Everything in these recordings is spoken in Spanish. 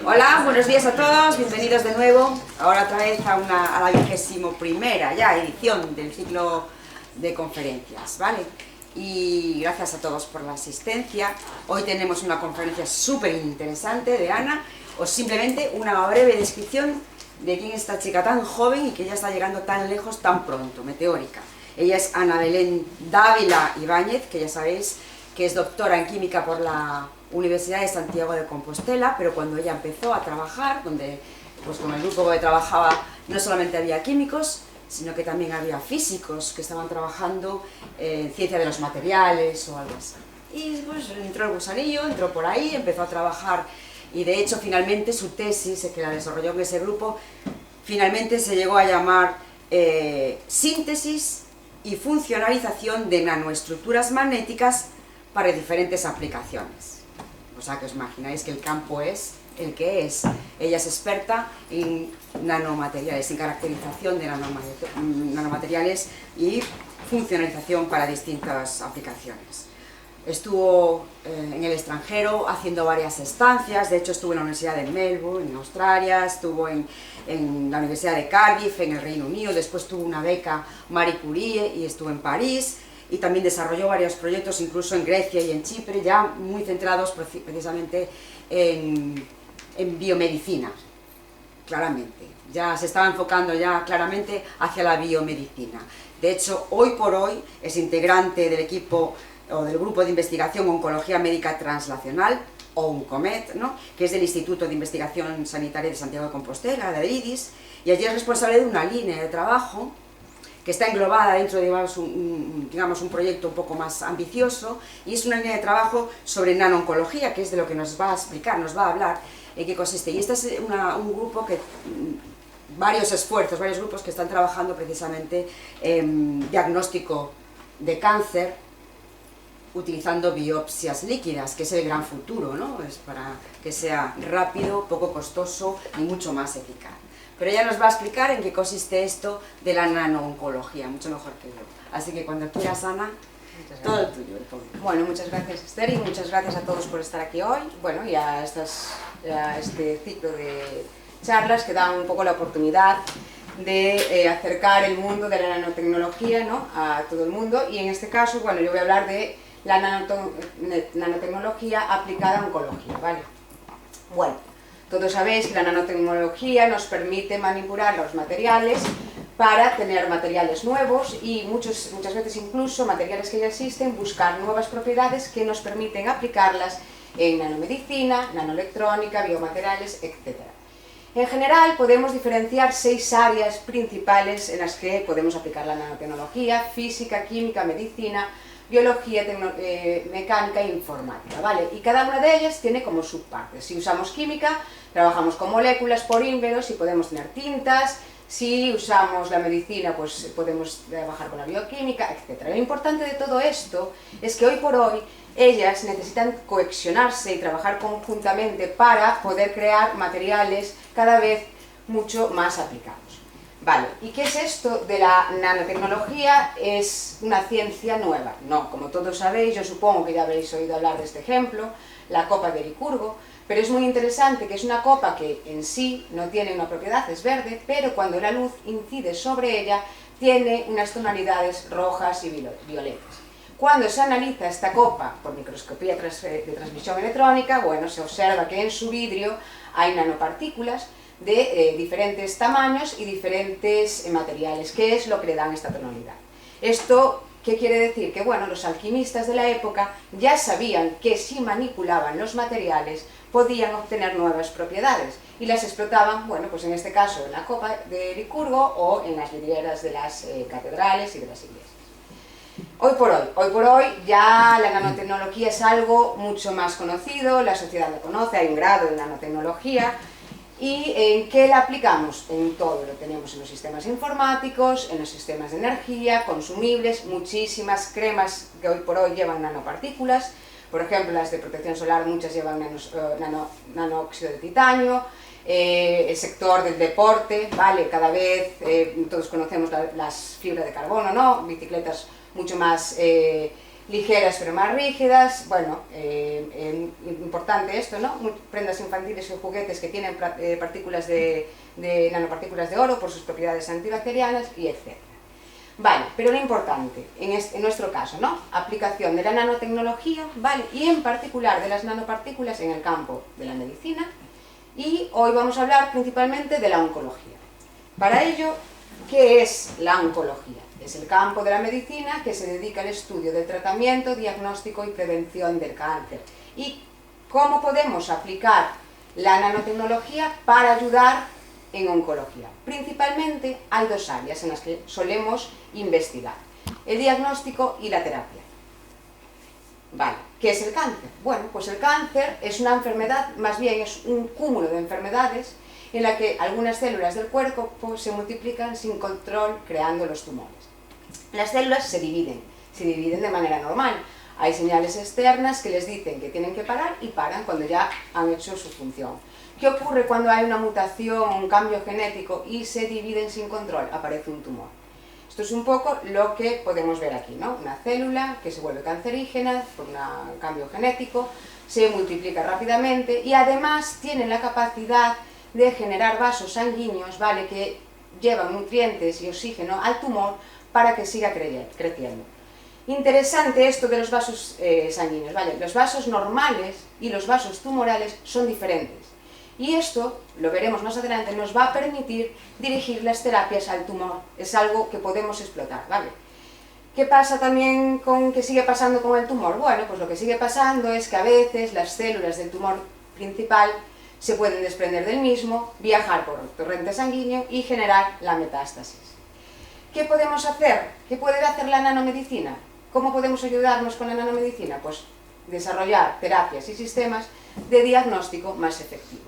Hola, buenos días a todos, bienvenidos de nuevo, ahora otra vez a la 21ª ya edición del ciclo de conferencias, ¿vale? Y gracias a todos por la asistencia. Hoy tenemos una conferencia súper interesante de Ana, o simplemente una breve descripción de quién es esta chica tan joven y que ya está llegando tan lejos tan pronto, meteórica. Ella es Ana Belén Dávila Ibáñez, que ya sabéis que es doctora en química por la Universidad de Santiago de Compostela, pero cuando ella empezó a trabajar, donde pues con el grupo que trabajaba no solamente había químicos, sino que también había físicos que estaban trabajando en ciencia de los materiales o algo así. Y pues entró el gusanillo, entró por ahí, empezó a trabajar y de hecho finalmente su tesis, que la desarrolló en ese grupo, finalmente se llegó a llamar Síntesis y funcionalización de nanoestructuras magnéticas para diferentes aplicaciones. O sea que os imagináis que el campo es el que es. Ella es experta en nanomateriales, en caracterización de nanomateriales y funcionalización para distintas aplicaciones. Estuvo en el extranjero haciendo varias estancias, de hecho estuvo en la Universidad de Melbourne, en Australia, estuvo en la Universidad de Cardiff, en el Reino Unido, después tuvo una beca Marie Curie y estuvo en París, y también desarrolló varios proyectos incluso en Grecia y en Chipre, ya muy centrados precisamente en biomedicina, claramente. Ya se estaba enfocando ya claramente hacia la biomedicina. De hecho, hoy por hoy es integrante del equipo o del grupo de investigación Oncología Médica Translacional, o UNCOMET, ¿no?, que es del Instituto de Investigación Sanitaria de Santiago de Compostela, de IDIS, y allí es responsable de una línea de trabajo que está englobada dentro de digamos, un proyecto un poco más ambicioso, y es una línea de trabajo sobre nanooncología, que es de lo que nos va a explicar, nos va a hablar en qué consiste. Y este es un grupo que, varios grupos que están trabajando precisamente en diagnóstico de cáncer, utilizando biopsias líquidas, que es el gran futuro, ¿no? Es para que sea rápido, poco costoso y mucho más eficaz. Pero ella nos va a explicar en qué consiste esto de la nanooncología, mucho mejor que yo. Así que cuando quieras, Ana, todo tuyo. Bueno, muchas gracias, Esther, y muchas gracias a todos por estar aquí hoy. Bueno, y a este ciclo de charlas que dan un poco la oportunidad de acercar el mundo de la nanotecnología, ¿no?, a todo el mundo. Y en este caso, bueno, yo voy a hablar de la nanotecnología aplicada a oncología, ¿vale? Bueno, todos sabéis que la nanotecnología nos permite manipular los materiales para tener materiales nuevos y muchas veces incluso materiales que ya existen, buscar nuevas propiedades que nos permiten aplicarlas en nanomedicina, nanoelectrónica, biomateriales, etc. En general podemos diferenciar 6 áreas principales en las que podemos aplicar la nanotecnología: física, química, medicina, biología, mecánica e informática, ¿vale? Y cada una de ellas tiene como subpartes. Si usamos química, trabajamos con moléculas, porímeros, y podemos tener tintas. Si usamos la medicina, pues podemos trabajar con la bioquímica, etc. Lo importante de todo esto es que hoy por hoy ellas necesitan coexionarse y trabajar conjuntamente para poder crear materiales cada vez mucho más aplicados. Vale, ¿y qué es esto de la nanotecnología? ¿Es una ciencia nueva? No, como todos sabéis, yo supongo que ya habréis oído hablar de este ejemplo, la copa de Licurgo, pero es muy interesante que es una copa que en sí no tiene una propiedad, es verde, pero cuando la luz incide sobre ella tiene unas tonalidades rojas y violetas. Cuando se analiza esta copa por microscopía de transmisión electrónica, bueno, se observa que en su vidrio hay nanopartículas de diferentes tamaños y diferentes materiales, que es lo que le dan esta tonalidad. ¿Esto qué quiere decir? Que bueno, los alquimistas de la época ya sabían que si manipulaban los materiales podían obtener nuevas propiedades y las explotaban, bueno, pues en este caso en la copa de Licurgo o en las vidrieras de las catedrales y de las iglesias. Hoy por hoy ya la nanotecnología es algo mucho más conocido, la sociedad lo conoce, hay un grado de nanotecnología. ¿Y en qué la aplicamos? En todo, lo tenemos en los sistemas informáticos, en los sistemas de energía, consumibles, muchísimas cremas que hoy por hoy llevan nanopartículas. Por ejemplo, las de protección solar, muchas llevan nanóxido de titanio. El sector del deporte, ¿vale? Cada vez todos conocemos las fibras de carbono, ¿no? Bicicletas mucho más ligeras pero más rígidas, bueno, importante esto, ¿no? Prendas infantiles y juguetes que tienen partículas nanopartículas de oro por sus propiedades antibacterianas y etc. Vale, pero lo importante, en nuestro caso, ¿no? Aplicación de la nanotecnología, ¿vale? Y en particular de las nanopartículas en el campo de la medicina, y hoy vamos a hablar principalmente de la oncología. Para ello, ¿qué es la oncología? Es el campo de la medicina que se dedica al estudio del tratamiento, diagnóstico y prevención del cáncer. ¿Y cómo podemos aplicar la nanotecnología para ayudar en oncología? Principalmente hay dos áreas en las que solemos investigar: el diagnóstico y la terapia. Vale, ¿qué es el cáncer? Bueno, pues el cáncer es una enfermedad, más bien es un cúmulo de enfermedades en la que algunas células del cuerpo se multiplican sin control, creando los tumores. Las células se dividen de manera normal. Hay señales externas que les dicen que tienen que parar y paran cuando ya han hecho su función. ¿Qué ocurre cuando hay una mutación, un cambio genético y se dividen sin control? Aparece un tumor. Esto es un poco lo que podemos ver aquí, ¿no? Una célula que se vuelve cancerígena por un cambio genético, se multiplica rápidamente y además tiene la capacidad de generar vasos sanguíneos, ¿vale?, que llevan nutrientes y oxígeno al tumor para que siga creciendo. Interesante esto de los vasos sanguíneos, ¿vale? Los vasos normales y los vasos tumorales son diferentes. Y esto, lo veremos más adelante, nos va a permitir dirigir las terapias al tumor. Es algo que podemos explotar, ¿vale? ¿Qué pasa también qué sigue pasando con el tumor? Bueno, pues lo que sigue pasando es que a veces las células del tumor principal se pueden desprender del mismo, viajar por torrente sanguíneo y generar la metástasis. ¿Qué podemos hacer? ¿Qué puede hacer la nanomedicina? ¿Cómo podemos ayudarnos con la nanomedicina? Pues desarrollar terapias y sistemas de diagnóstico más efectivos.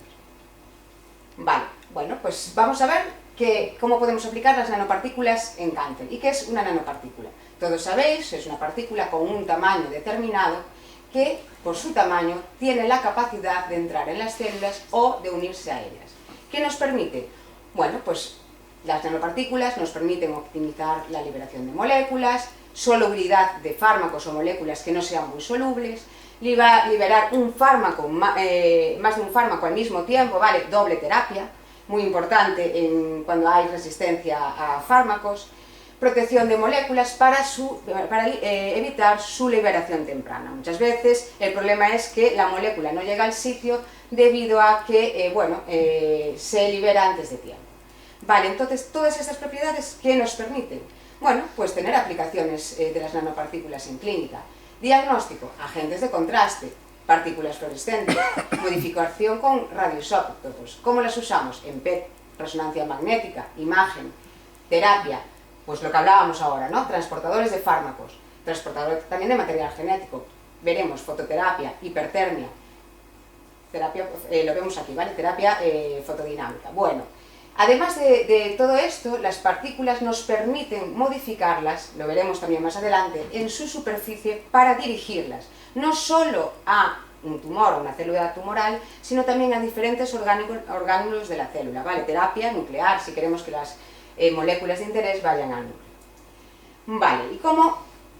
Vale, bueno, pues vamos a ver cómo podemos aplicar las nanopartículas en cáncer. ¿Y qué es una nanopartícula? Todos sabéis, es una partícula con un tamaño determinado que, por su tamaño, tiene la capacidad de entrar en las células o de unirse a ellas. ¿Qué nos permite? Bueno, pues las nanopartículas nos permiten optimizar la liberación de moléculas, solubilidad de fármacos o moléculas que no sean muy solubles, liberar un fármaco, más de un fármaco al mismo tiempo, ¿vale? Doble terapia, muy importante cuando hay resistencia a fármacos, protección de moléculas para evitar su liberación temprana. Muchas veces el problema es que la molécula no llega al sitio debido a que se libera antes de tiempo. Vale, entonces todas estas propiedades, ¿qué nos permiten? Bueno, pues tener aplicaciones de las nanopartículas en clínica. Diagnóstico, agentes de contraste, partículas fluorescentes, modificación con radioisótopos. ¿Cómo las usamos? En PET, resonancia magnética, imagen, terapia, pues lo que hablábamos ahora, ¿no? Transportadores de fármacos, transportadores también de material genético. Veremos fototerapia, hipertermia, terapia, lo vemos aquí, ¿vale? Terapia fotodinámica. Bueno, además de todo esto, las partículas nos permiten modificarlas, lo veremos también más adelante, en su superficie para dirigirlas, no solo a un tumor o una célula tumoral, sino también a diferentes orgánulos de la célula, ¿vale? Terapia nuclear, si queremos que las moléculas de interés vayan al núcleo. Vale, ¿y cómo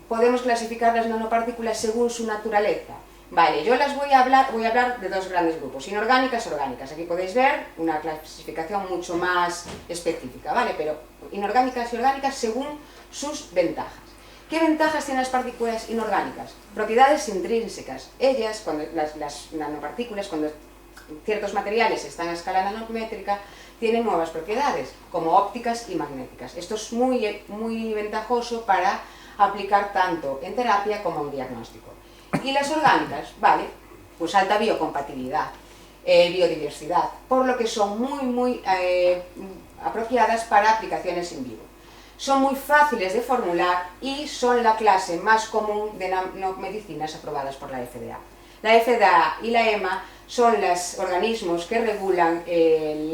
podemos clasificar las nanopartículas según su naturaleza? Vale, yo voy a hablar de dos grandes grupos, inorgánicas y orgánicas. Aquí podéis ver una clasificación mucho más específica, ¿vale? Pero inorgánicas y orgánicas según sus ventajas. ¿Qué ventajas tienen las partículas inorgánicas? Propiedades intrínsecas. Ellas, las nanopartículas, cuando ciertos materiales están a escala nanométrica, tienen nuevas propiedades, como ópticas y magnéticas. Esto es muy ventajoso para aplicar tanto en terapia como en diagnóstico. Y las orgánicas, ¿vale? Pues alta biocompatibilidad, biodiversidad, por lo que son muy apropiadas para aplicaciones in vivo. Son muy fáciles de formular y son la clase más común de nanomedicinas aprobadas por la FDA. La FDA y la EMA son los organismos que regulan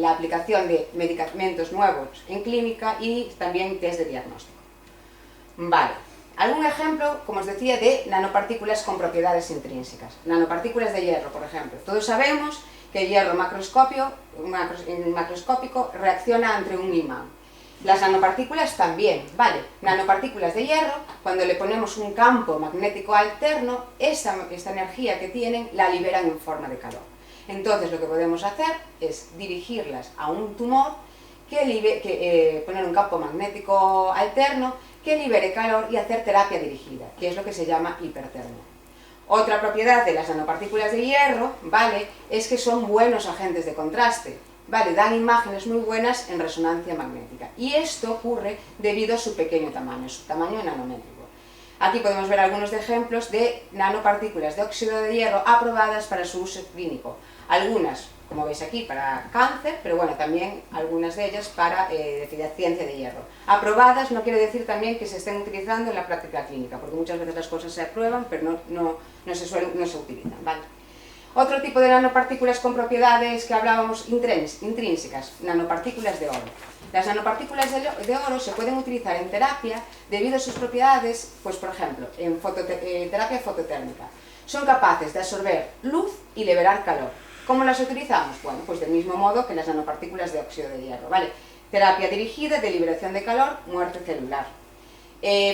la aplicación de medicamentos nuevos en clínica y también test de diagnóstico. Vale, algún ejemplo, como os decía, de nanopartículas con propiedades intrínsecas. Nanopartículas de hierro, por ejemplo. Todos sabemos que el hierro macroscópico reacciona ante un imán. Las nanopartículas también, ¿vale? Nanopartículas de hierro, cuando le ponemos un campo magnético alterno, esta energía que tienen la liberan en forma de calor. Entonces lo que podemos hacer es dirigirlas a un tumor, poner un campo magnético alterno que libere calor y hacer terapia dirigida, que es lo que se llama hipertermia. Otra propiedad de las nanopartículas de hierro, ¿vale?, es que son buenos agentes de contraste. Vale, dan imágenes muy buenas en resonancia magnética. Y esto ocurre debido a su pequeño tamaño, su tamaño nanométrico. Aquí podemos ver algunos ejemplos de nanopartículas de óxido de hierro aprobadas para su uso clínico. Algunas, como veis aquí, para cáncer, pero bueno, también algunas de ellas para deficiencia de hierro. Aprobadas no quiere decir también que se estén utilizando en la práctica clínica, porque muchas veces las cosas se aprueban, pero no se utilizan, ¿vale? Otro tipo de nanopartículas con propiedades que hablábamos intrínsecas, nanopartículas de oro. Las nanopartículas de oro se pueden utilizar en terapia debido a sus propiedades, pues por ejemplo, en terapia fototérmica. Son capaces de absorber luz y liberar calor. ¿Cómo las utilizamos? Bueno, pues del mismo modo que las nanopartículas de óxido de hierro, ¿vale? Terapia dirigida de liberación de calor, muerte celular.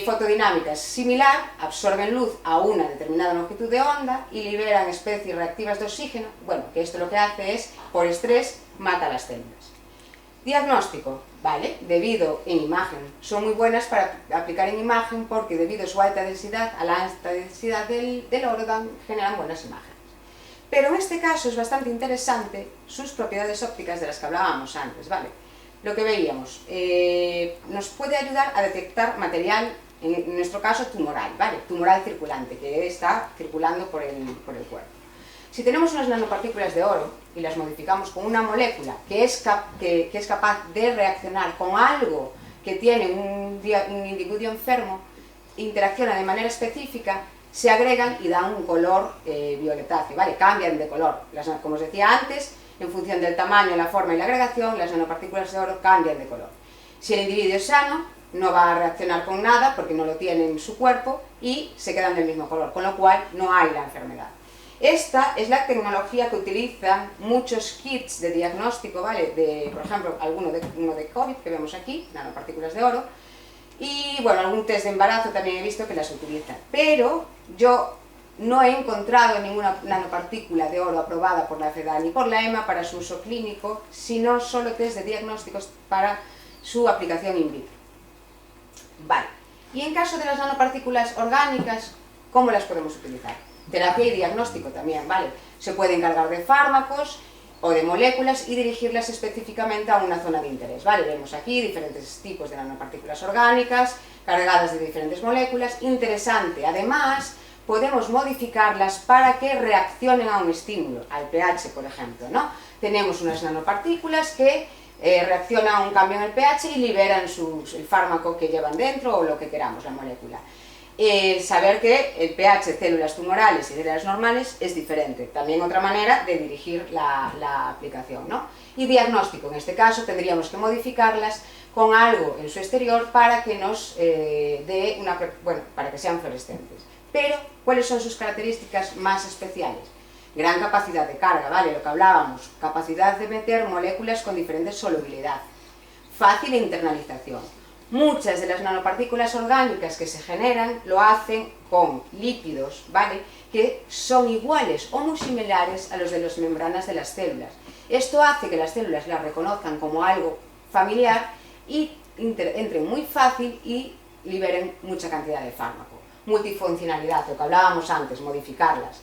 Fotodinámica es similar, absorben luz a una determinada longitud de onda y liberan especies reactivas de oxígeno, bueno, que esto lo que hace es, por estrés, mata las células. Diagnóstico, ¿vale? Debido en imagen, son muy buenas para aplicar en imagen porque debido a su alta densidad, a la alta densidad del oro generan buenas imágenes. Pero en este caso es bastante interesante sus propiedades ópticas de las que hablábamos antes, ¿vale? Lo que veíamos, nos puede ayudar a detectar material, en nuestro caso tumoral, ¿vale? Tumoral circulante, que está circulando por el cuerpo. Si tenemos unas nanopartículas de oro y las modificamos con una molécula que es capaz de reaccionar con algo que tiene un individuo enfermo, interacciona de manera específica, se agregan y dan un color violetáceo, ¿vale? Cambian de color. Como os decía antes, en función del tamaño, la forma y la agregación, las nanopartículas de oro cambian de color. Si el individuo es sano, no va a reaccionar con nada porque no lo tiene en su cuerpo y se quedan del mismo color, con lo cual no hay la enfermedad. Esta es la tecnología que utilizan muchos kits de diagnóstico, ¿vale? Por ejemplo, uno de COVID que vemos aquí, nanopartículas de oro, y bueno, algún test de embarazo también he visto que las utilizan. Pero yo no he encontrado ninguna nanopartícula de oro aprobada por la FDA ni por la EMA para su uso clínico, sino solo test de diagnósticos para su aplicación in vitro. Vale. Y en caso de las nanopartículas orgánicas, ¿cómo las podemos utilizar? Terapia y diagnóstico también, ¿vale? Se puede encargar de fármacos o de moléculas y dirigirlas específicamente a una zona de interés, ¿vale? Vemos aquí diferentes tipos de nanopartículas orgánicas, cargadas de diferentes moléculas. Interesante, además, podemos modificarlas para que reaccionen a un estímulo, al pH, por ejemplo, ¿no? Tenemos unas nanopartículas que reaccionan a un cambio en el pH y liberan el fármaco que llevan dentro o lo que queramos, la molécula. Saber que el pH células tumorales y células normales es diferente, también otra manera de dirigir la aplicación, ¿no? Y diagnóstico, en este caso tendríamos que modificarlas con algo en su exterior para que nos para que sean fluorescentes. Pero, ¿cuáles son sus características más especiales? Gran capacidad de carga, ¿vale? Lo que hablábamos, capacidad de meter moléculas con diferente solubilidad, fácil internalización. Muchas de las nanopartículas orgánicas que se generan lo hacen con lípidos, ¿vale?, que son iguales o muy similares a los de las membranas de las células. Esto hace que las células las reconozcan como algo familiar y entren muy fácil y liberen mucha cantidad de fármaco. Multifuncionalidad, lo que hablábamos antes, modificarlas.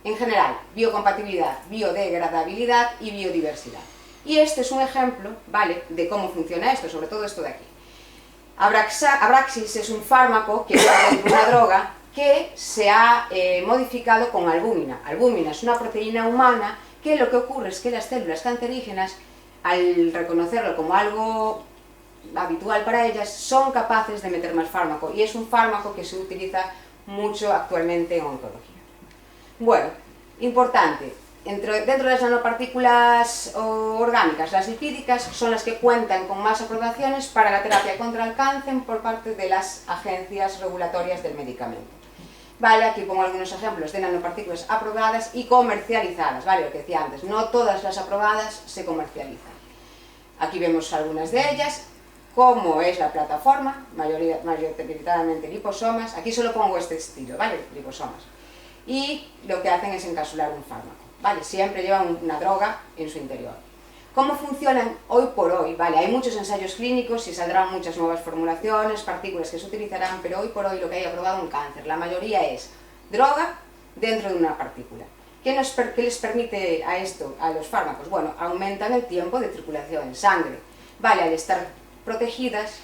En general, biocompatibilidad, biodegradabilidad y biodiversidad. Y este es un ejemplo, ¿vale?, de cómo funciona esto, sobre todo esto de aquí. Abraxis es un fármaco que lleva dentro una droga que se ha modificado con albúmina. Albúmina es una proteína humana que lo que ocurre es que las células cancerígenas, al reconocerlo como algo habitual para ellas, son capaces de meter más fármaco y es un fármaco que se utiliza mucho actualmente en oncología. Bueno, importante, dentro de las nanopartículas orgánicas, las lipídicas son las que cuentan con más aprobaciones para la terapia contra el cáncer por parte de las agencias regulatorias del medicamento. Vale, aquí pongo algunos ejemplos de nanopartículas aprobadas y comercializadas, vale, lo que decía antes, no todas las aprobadas se comercializan. Aquí vemos algunas de ellas. cómo es la plataforma, mayoritariamente liposomas. Aquí solo pongo este estilo, ¿vale? Liposomas. Y lo que hacen es encapsular un fármaco, ¿vale? Siempre llevan una droga en su interior. ¿Cómo funcionan hoy por hoy? Vale, hay muchos ensayos clínicos y saldrán muchas nuevas formulaciones, partículas que se utilizarán, pero hoy por hoy lo que hay aprobado en cáncer, la mayoría es droga dentro de una partícula. ¿Qué les permite a esto, a los fármacos? Bueno, aumentan el tiempo de circulación en sangre. Vale, al estar protegidas,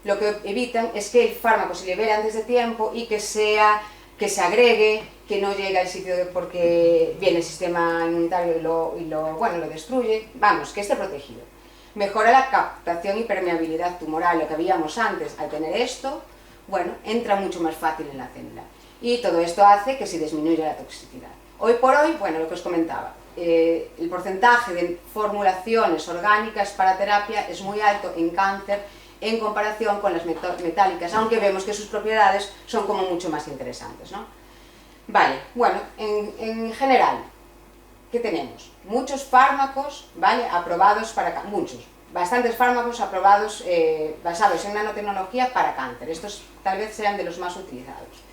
lo que evitan es que el fármaco se libere antes de tiempo y que se agregue, que no llegue al sitio porque viene el sistema inmunitario y lo destruye. Vamos, que esté protegido. Mejora la captación y permeabilidad tumoral, lo que habíamos antes. Al tener esto, bueno, entra mucho más fácil en la célula. Y todo esto hace que se disminuya la toxicidad. Hoy por hoy, bueno, lo que os comentaba, el porcentaje de formulaciones orgánicas para terapia es muy alto en cáncer en comparación con las metálicas, aunque vemos que sus propiedades son como mucho más interesantes, ¿no? Vale, bueno, en general, ¿qué tenemos? Muchos fármacos, ¿vale? Aprobados para bastantes fármacos aprobados basados en nanotecnología para cáncer. Estos tal vez sean de los más utilizados.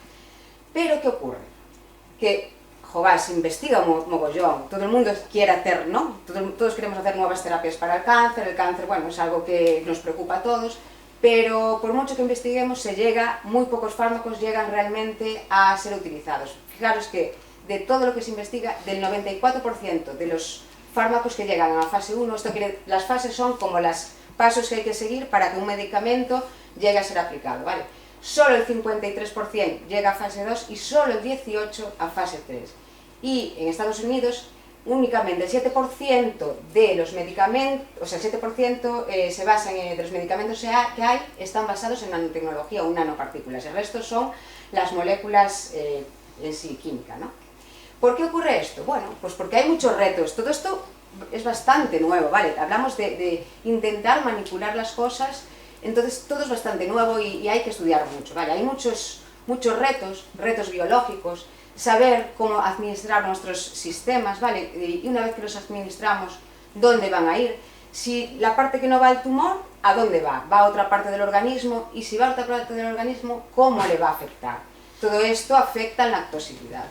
Pero, ¿qué ocurre? Que, joder, se investiga mogollón, todo el mundo quiere hacer, ¿no? Todos queremos hacer nuevas terapias para el cáncer, bueno, es algo que nos preocupa a todos, pero por mucho que investiguemos, muy pocos fármacos llegan realmente a ser utilizados. Fijaros que de todo lo que se investiga, del 94% de los fármacos que llegan a la fase 1, las fases son como los pasos que hay que seguir para que un medicamento llegue a ser aplicado, ¿vale? Solo el 53% llega a fase 2 y solo el 18% a fase 3. Y en Estados Unidos únicamente el 7% de los medicamentos, o sea, el 7% se basan de los medicamentos que hay, están basados en nanotecnología o nanopartículas. El resto son las moléculas en sí, química, ¿no? ¿Por qué ocurre esto? Bueno, pues porque hay muchos retos. Todo esto es bastante nuevo, ¿vale? Hablamos de intentar manipular las cosas, entonces todo es bastante nuevo y hay que estudiar mucho, ¿vale? Hay muchos retos biológicos, saber cómo administrar nuestros sistemas, ¿vale? Y una vez que los administramos, ¿dónde van a ir? Si la parte que no va al tumor, ¿a dónde va? Va a otra parte del organismo, y si va a otra parte del organismo, ¿cómo le va a afectar? Todo esto afecta en la toxicidad.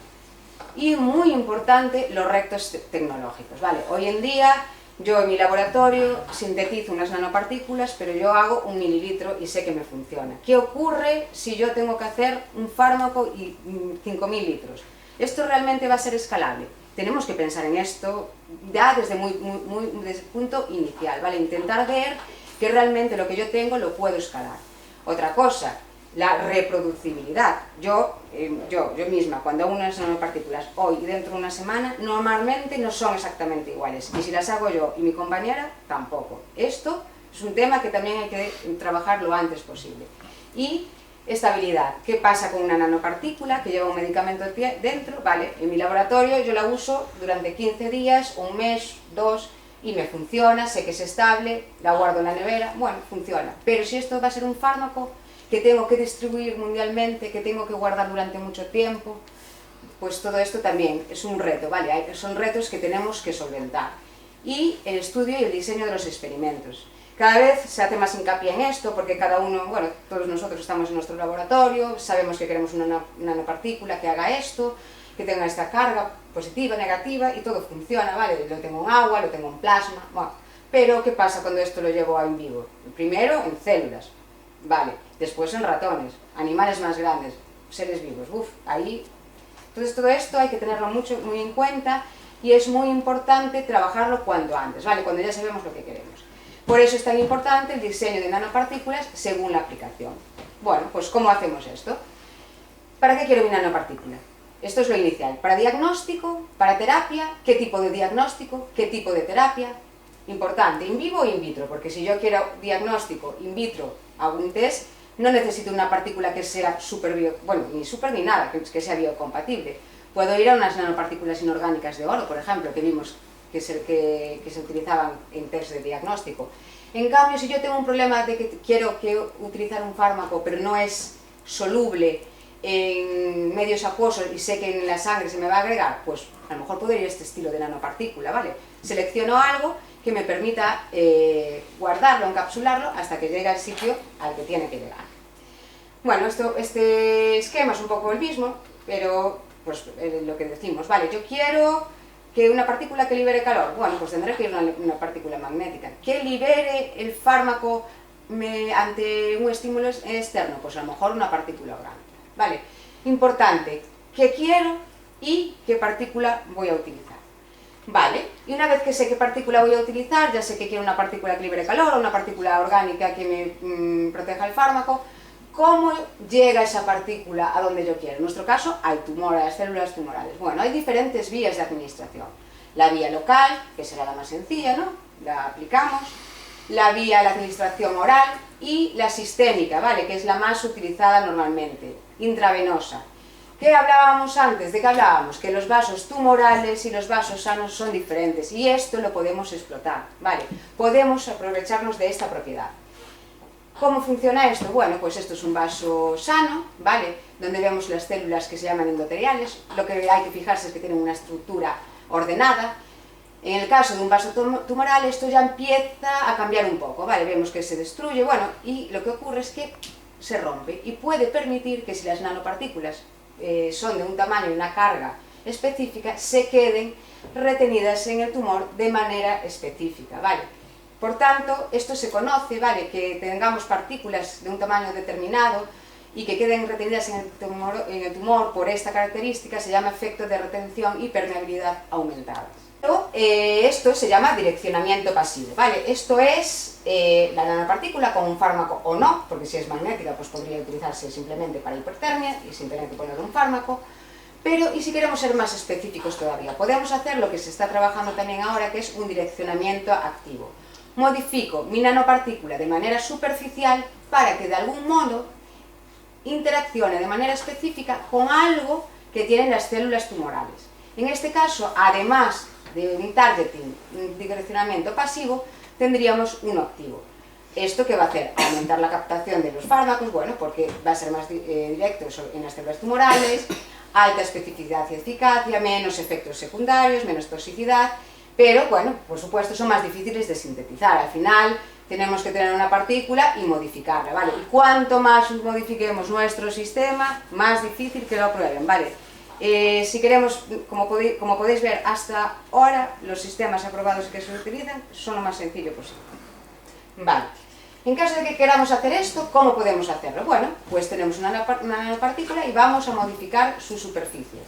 Y muy importante, los retos tecnológicos, ¿vale? Hoy en día, yo en mi laboratorio sintetizo unas nanopartículas, pero yo hago 1 mililitro y sé que me funciona. ¿Qué ocurre si yo tengo que hacer un fármaco y 5.000 litros? ¿Esto realmente va a ser escalable? Tenemos que pensar en esto ya desde desde el punto inicial, ¿vale? Intentar ver que realmente lo que yo tengo lo puedo escalar. Otra cosa, la reproducibilidad. Yo misma, cuando hago unas nanopartículas hoy y dentro de una semana, normalmente no son exactamente iguales. Y si las hago yo y mi compañera, tampoco. Esto es un tema que también hay que trabajar lo antes posible. Y estabilidad. ¿Qué pasa con una nanopartícula que lleva un medicamento dentro? Vale, en mi laboratorio yo la uso durante 15 días, un mes, 2, y me funciona, sé que es estable, la guardo en la nevera, bueno, funciona. Pero si esto va a ser un fármaco que tengo que distribuir mundialmente, que tengo que guardar durante mucho tiempo, pues todo esto también es un reto, ¿vale? Son retos que tenemos que solventar. Y el estudio y el diseño de los experimentos. Cada vez se hace más hincapié en esto, porque cada uno, bueno, todos nosotros estamos en nuestro laboratorio, sabemos que queremos una nanopartícula que haga esto, que tenga esta carga positiva, negativa, y todo funciona, ¿vale? Lo tengo en agua, lo tengo en plasma, bueno. Pero, ¿qué pasa cuando esto lo llevo a in vivo? Primero en células, ¿vale? Después en ratones, animales más grandes, seres vivos, ahí. Entonces todo esto hay que tenerlo muy en cuenta y es muy importante trabajarlo cuanto antes, ¿vale? Cuando ya sabemos lo que queremos. Por eso es tan importante el diseño de nanopartículas según la aplicación. Bueno, pues ¿cómo hacemos esto? ¿Para qué quiero mi nanopartícula? Esto es lo inicial. ¿Para diagnóstico? ¿Para terapia? ¿Qué tipo de diagnóstico? ¿Qué tipo de terapia? Importante, in vivo o in vitro, porque si yo quiero diagnóstico in vitro, hago un test, no necesito una partícula que sea ni super ni nada, que sea biocompatible. Puedo ir a unas nanopartículas inorgánicas de oro, por ejemplo, que vimos que se utilizaban en test de diagnóstico. En cambio, si yo tengo un problema de que quiero utilizar un fármaco, pero no es soluble en medios acuosos y sé que en la sangre se me va a agregar, pues a lo mejor puedo ir a este estilo de nanopartícula, ¿vale? Selecciono algo que me permita guardarlo, encapsularlo, hasta que llegue al sitio al que tiene que llegar. Bueno, este esquema es un poco el mismo, pero pues lo que decimos, vale, yo quiero que una partícula que libere calor, bueno, pues tendré que ir a una partícula magnética. Que libere el fármaco ante un estímulo externo, pues a lo mejor una partícula orgánica, ¿vale? Importante, qué quiero y qué partícula voy a utilizar. Vale, y una vez que sé qué partícula voy a utilizar, ya sé que quiero una partícula que libere calor o una partícula orgánica que me proteja el fármaco, ¿cómo llega esa partícula a donde yo quiero? En nuestro caso, al tumor, a las células tumorales. Bueno, hay diferentes vías de administración. La vía local, que será la más sencilla, ¿no? La aplicamos. La vía de la administración oral y la sistémica, ¿vale? Que es la más utilizada normalmente, intravenosa. ¿Qué hablábamos antes? ¿De qué hablábamos? Que los vasos tumorales y los vasos sanos son diferentes y esto lo podemos explotar, ¿vale? Podemos aprovecharnos de esta propiedad. ¿Cómo funciona esto? Bueno, pues esto es un vaso sano, ¿vale? Donde vemos las células que se llaman endoteliales. Lo que hay que fijarse es que tienen una estructura ordenada. En el caso de un vaso tumoral esto ya empieza a cambiar un poco, ¿vale? Vemos que se destruye, bueno, y lo que ocurre es que se rompe y puede permitir que si las nanopartículas son de un tamaño y una carga específica, se queden retenidas en el tumor de manera específica, ¿vale? Por tanto, esto se conoce, ¿vale? Que tengamos partículas de un tamaño determinado y que queden retenidas en el tumor por esta característica se llama efecto de retención y permeabilidad aumentadas. Esto se llama direccionamiento pasivo, ¿vale? Esto es la nanopartícula con un fármaco o no, porque si es magnética pues podría utilizarse simplemente para hipertermia y sin tener que ponerle un fármaco. Pero, y si queremos ser más específicos todavía, podemos hacer lo que se está trabajando también ahora, que es un direccionamiento activo. Modifico mi nanopartícula de manera superficial para que de algún modo interaccione de manera específica con algo que tienen las células tumorales. En este caso, además de un targeting, un direccionamiento pasivo, tendríamos uno activo. ¿Esto qué va a hacer? Aumentar la captación de los fármacos, bueno, porque va a ser más directo en las células tumorales, alta especificidad y eficacia, menos efectos secundarios, menos toxicidad, pero bueno, por supuesto son más difíciles de sintetizar. Al final tenemos que tener una partícula y modificarla, ¿vale? Y cuanto más modifiquemos nuestro sistema, más difícil que lo aprueben, ¿vale? Si queremos, como podéis ver, hasta ahora los sistemas aprobados que se utilizan son lo más sencillo posible. Vale. En caso de que queramos hacer esto, ¿cómo podemos hacerlo? Bueno, pues tenemos una nanopartícula y vamos a modificar su superficie.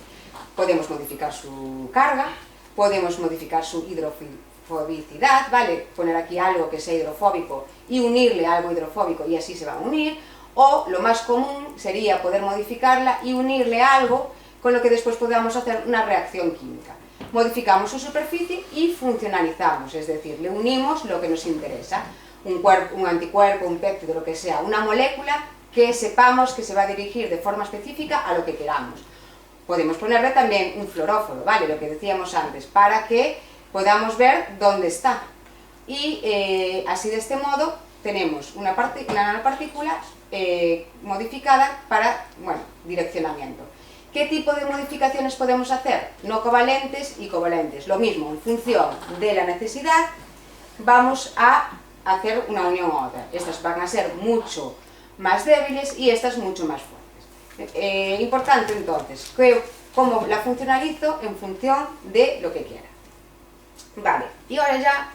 Podemos modificar su carga, podemos modificar su hidrofobicidad, ¿vale? Poner aquí algo que sea hidrofóbico y unirle algo hidrofóbico y así se va a unir. O lo más común sería poder modificarla y unirle algo con lo que después podamos hacer una reacción química. Modificamos su superficie y funcionalizamos, es decir, le unimos lo que nos interesa, un anticuerpo, un péptido, lo que sea, una molécula que sepamos que se va a dirigir de forma específica a lo que queramos. Podemos ponerle también un fluoróforo, ¿vale? Lo que decíamos antes, para que podamos ver dónde está. Y así de este modo tenemos una nanopartícula modificada para, bueno, direccionamiento. ¿Qué tipo de modificaciones podemos hacer? No covalentes y covalentes. Lo mismo, en función de la necesidad, vamos a hacer una unión a otra. Estas van a ser mucho más débiles y estas mucho más fuertes. Importante entonces, cómo la funcionalizo en función de lo que quiera. Vale, y ahora ya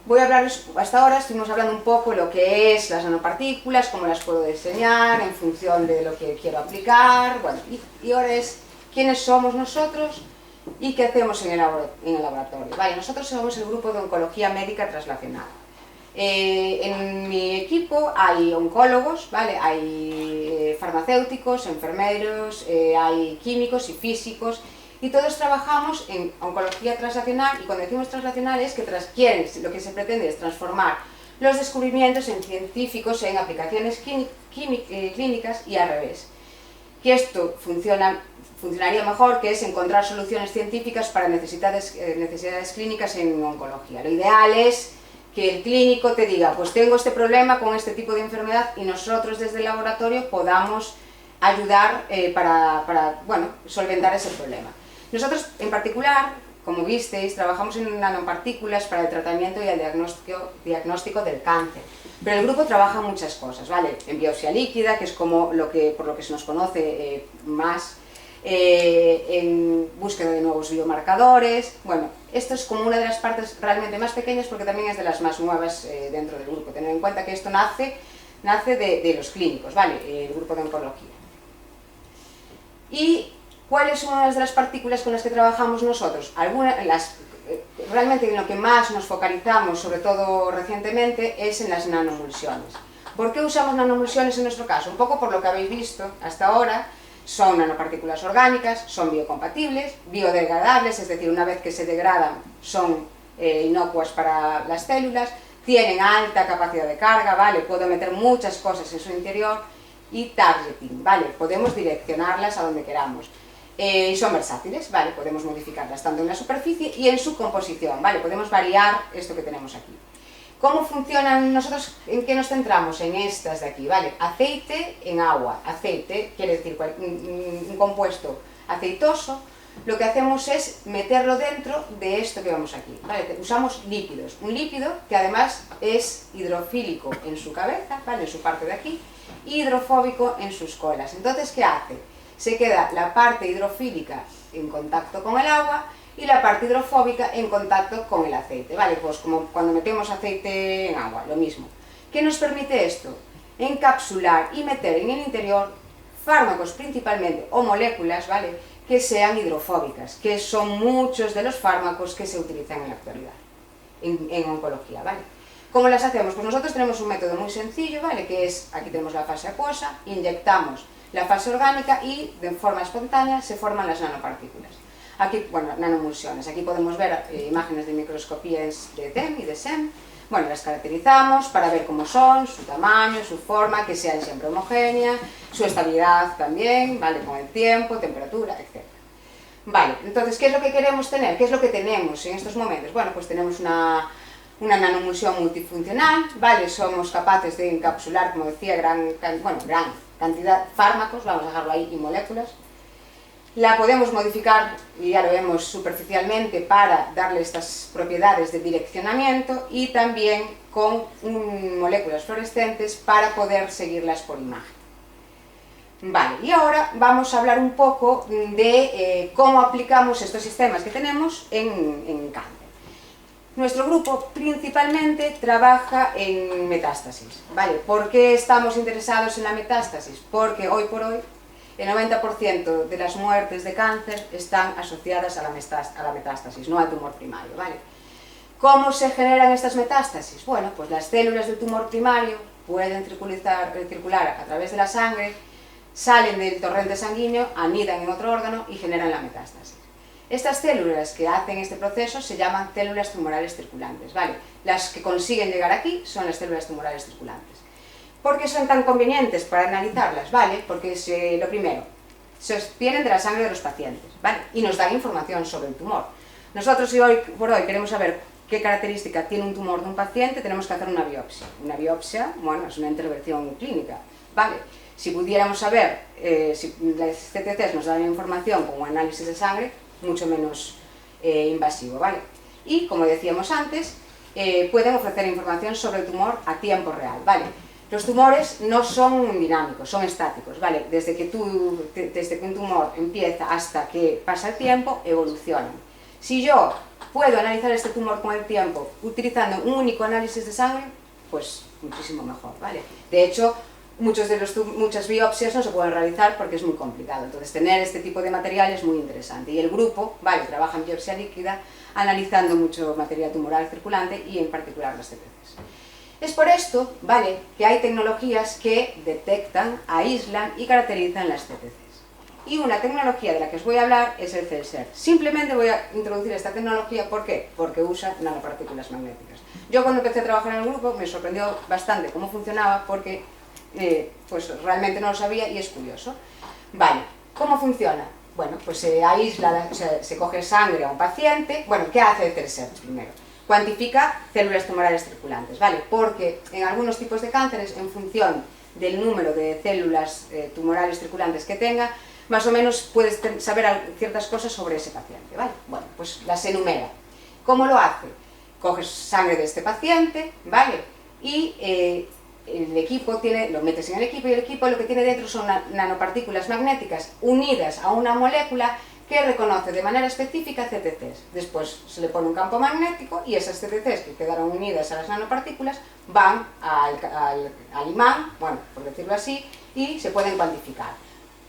voy a hablarles, hasta ahora estuvimos hablando un poco de lo que es las nanopartículas, cómo las puedo diseñar en función de lo que quiero aplicar, bueno, y ahora es quiénes somos nosotros y qué hacemos en el laboratorio. Vale, nosotros somos el grupo de oncología médica translacional. En mi equipo hay oncólogos, ¿vale? Hay farmacéuticos, enfermeros, hay químicos y físicos, y todos trabajamos en oncología translacional, y cuando decimos translacional es que lo que se pretende es transformar los descubrimientos en científicos en aplicaciones clínicas y al revés. Que esto funcionaría mejor, que es encontrar soluciones científicas para necesidades clínicas en oncología. Lo ideal es que el clínico te diga, pues tengo este problema con este tipo de enfermedad y nosotros desde el laboratorio podamos ayudar para bueno, solventar ese problema. Nosotros, en particular, como visteis, trabajamos en nanopartículas para el tratamiento y el diagnóstico del cáncer. Pero el grupo trabaja en muchas cosas, ¿vale? En biopsia líquida, que es como por lo que se nos conoce más, en búsqueda de nuevos biomarcadores. Bueno, esto es como una de las partes realmente más pequeñas porque también es de las más nuevas dentro del grupo. Tened en cuenta que esto nace de los clínicos, ¿vale? El grupo de oncología. ¿Y cuáles son unas de las partículas con las que trabajamos nosotros? Realmente en lo que más nos focalizamos, sobre todo recientemente, es en las nanomulsiones. ¿Por qué usamos nanomulsiones en nuestro caso? Un poco por lo que habéis visto hasta ahora. Son nanopartículas orgánicas, son biocompatibles, biodegradables, es decir, una vez que se degradan son inocuas para las células, tienen alta capacidad de carga, ¿vale? Puedo meter muchas cosas en su interior, y targeting, ¿vale? Podemos direccionarlas a donde queramos. Son versátiles, ¿vale? Podemos modificarlas tanto en la superficie y en su composición, ¿vale? Podemos variar esto que tenemos aquí. ¿Cómo funcionan nosotros? ¿En qué nos centramos? En estas de aquí, ¿vale? Aceite en agua. Aceite quiere decir un compuesto aceitoso. Lo que hacemos es meterlo dentro de esto que vemos aquí, ¿vale? Usamos lípidos. Un lípido que además es hidrofílico en su cabeza, ¿vale? En su parte de aquí, y hidrofóbico en sus colas. Entonces, ¿qué hace? Se queda la parte hidrofílica en contacto con el agua y la parte hidrofóbica en contacto con el aceite, ¿vale? Pues como cuando metemos aceite en agua, lo mismo. ¿Qué nos permite esto? Encapsular y meter en el interior fármacos principalmente, o moléculas, ¿vale?, que sean hidrofóbicas, que son muchos de los fármacos que se utilizan en la actualidad, en oncología, ¿vale? ¿Cómo las hacemos? Pues nosotros tenemos un método muy sencillo, ¿vale?, que es, aquí tenemos la fase acuosa, inyectamos la fase orgánica y de forma espontánea se forman las nanopartículas. Aquí, bueno, nanomulsiones, aquí podemos ver imágenes de microscopía de TEM y de SEM. Bueno, las caracterizamos para ver cómo son, su tamaño, su forma, que sean siempre homogéneas, su estabilidad también, ¿vale?, con el tiempo, temperatura, etc. Vale, entonces, ¿qué es lo que queremos tener? ¿Qué es lo que tenemos en estos momentos? Bueno, pues tenemos una nanomulsión multifuncional, ¿vale? Somos capaces de encapsular, como decía, gran cantidad de fármacos, vamos a dejarlo ahí, y moléculas. La podemos modificar, y ya lo vemos superficialmente, para darle estas propiedades de direccionamiento y también con moléculas fluorescentes para poder seguirlas por imagen. Vale, y ahora vamos a hablar un poco de cómo aplicamos estos sistemas que tenemos en cáncer. Nuestro grupo principalmente trabaja en metástasis, ¿vale? ¿Por qué estamos interesados en la metástasis? Porque hoy por hoy el 90% de las muertes de cáncer están asociadas a la metástasis, no al tumor primario, ¿vale? ¿Cómo se generan estas metástasis? Bueno, pues las células del tumor primario pueden circular a través de la sangre, salen del torrente sanguíneo, anidan en otro órgano y generan la metástasis. Estas células que hacen este proceso se llaman células tumorales circulantes, ¿vale? Las que consiguen llegar aquí son las células tumorales circulantes. ¿Por qué son tan convenientes para analizarlas? ¿Vale? Porque lo primero, se obtienen de la sangre de los pacientes, ¿vale? Y nos dan información sobre el tumor. Nosotros, si hoy por hoy queremos saber qué característica tiene un tumor de un paciente, tenemos que hacer una biopsia. Una biopsia, bueno, es una intervención clínica, ¿vale? Si pudiéramos saber, si las CTCs nos dan información con un análisis de sangre, mucho menos invasivo, ¿vale? Y, como decíamos antes, pueden ofrecer información sobre el tumor a tiempo real, ¿vale? Los tumores no son dinámicos, son estáticos, ¿vale? Desde que un tumor empieza hasta que pasa el tiempo, evolucionan. Si yo puedo analizar este tumor con el tiempo utilizando un único análisis de sangre, pues muchísimo mejor, ¿vale? De hecho, muchas biopsias no se pueden realizar porque es muy complicado, entonces tener este tipo de material es muy interesante. Y el grupo, ¿vale?, trabaja en biopsia líquida, analizando mucho material tumoral circulante y en particular las CTCs. Es por esto, ¿vale?, que hay tecnologías que detectan, aíslan y caracterizan las CTCs. Y una tecnología de la que os voy a hablar es el CELSER. Simplemente voy a introducir esta tecnología, ¿por qué? Porque usa nanopartículas magnéticas. Yo cuando empecé a trabajar en el grupo me sorprendió bastante cómo funcionaba porque pues realmente no lo sabía y es curioso. Vale, ¿cómo funciona? Bueno, pues se aísla, se coge sangre a un paciente. Bueno, ¿qué hace el CELSER primero? Cuantifica células tumorales circulantes, ¿vale? Porque en algunos tipos de cánceres, en función del número de células tumorales circulantes que tenga, más o menos puedes saber ciertas cosas sobre ese paciente, ¿vale? Bueno, pues las enumera. ¿Cómo lo hace? Coges sangre de este paciente, ¿vale? Y el equipo lo metes en el equipo, y el equipo lo que tiene dentro son nanopartículas magnéticas unidas a una molécula que reconoce de manera específica CTCs. Después se le pone un campo magnético y esas CTCs que quedaron unidas a las nanopartículas van al imán, bueno, por decirlo así, y se pueden cuantificar.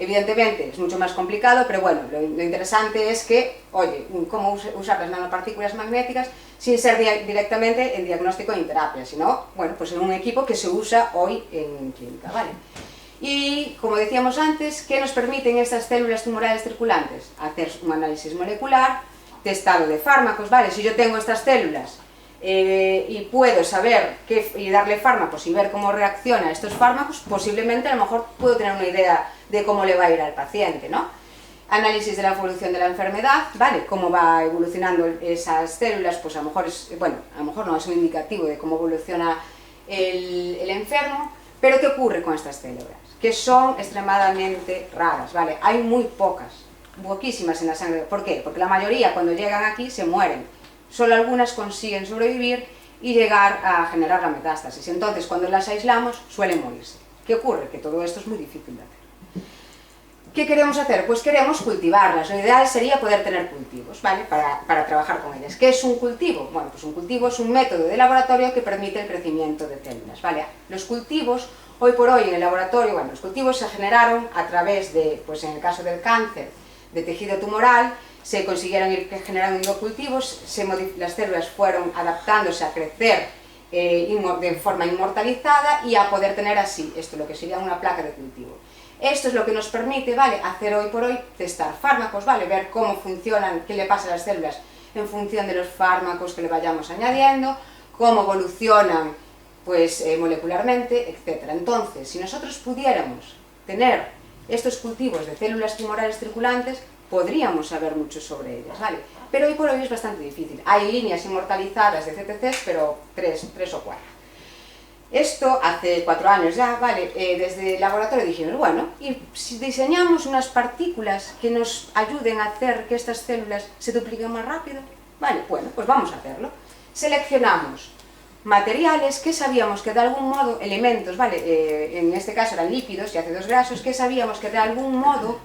Evidentemente es mucho más complicado, pero bueno, lo interesante es que, oye, cómo usar las nanopartículas magnéticas sin ser directamente en diagnóstico y en terapia, sino, bueno, pues en un equipo que se usa hoy en clínica, ¿vale? Y, como decíamos antes, ¿qué nos permiten estas células tumorales circulantes? Hacer un análisis molecular, testado de fármacos, ¿vale? Si yo tengo estas células y puedo saber y darle fármacos y ver cómo reacciona a estos fármacos, posiblemente a lo mejor puedo tener una idea de cómo le va a ir al paciente, ¿no? Análisis de la evolución de la enfermedad, ¿vale? Cómo va evolucionando esas células, pues a lo mejor no es un indicativo de cómo evoluciona el enfermo, pero ¿qué ocurre con estas células? Que son extremadamente raras, ¿vale? Hay muy pocas, poquísimas en la sangre. ¿Por qué? Porque la mayoría cuando llegan aquí se mueren. Solo algunas consiguen sobrevivir y llegar a generar la metástasis. Entonces, cuando las aislamos, suelen morirse. ¿Qué ocurre? Que todo esto es muy difícil de hacer. ¿Qué queremos hacer? Pues queremos cultivarlas. Lo ideal sería poder tener cultivos, ¿vale? Para trabajar con ellas. ¿Qué es un cultivo? Bueno, pues un cultivo es un método de laboratorio que permite el crecimiento de células, ¿vale? Los cultivos, hoy por hoy en el laboratorio, bueno, los cultivos se generaron a través de, pues en el caso del cáncer, de tejido tumoral, se consiguieron ir generando cultivos, las células fueron adaptándose a crecer de forma inmortalizada y a poder tener así, esto lo que sería una placa de cultivo. Esto es lo que nos permite, ¿vale?, hacer hoy por hoy, testar fármacos, ¿vale?, ver cómo funcionan, qué le pasa a las células en función de los fármacos que le vayamos añadiendo, cómo evolucionan, pues, molecularmente, etc. Entonces, si nosotros pudiéramos tener estos cultivos de células tumorales circulantes, podríamos saber mucho sobre ellas, ¿vale? Pero hoy por hoy es bastante difícil. Hay líneas inmortalizadas de CTCs, pero tres o cuatro. Esto hace 4 años ya, ¿vale? Desde el laboratorio dijimos, bueno, y si diseñamos unas partículas que nos ayuden a hacer que estas células se dupliquen más rápido, ¿vale? Bueno, pues vamos a hacerlo. Seleccionamos materiales que sabíamos que de algún modo, elementos, ¿vale? En este caso eran lípidos y ácidos grasos, que sabíamos que de algún modo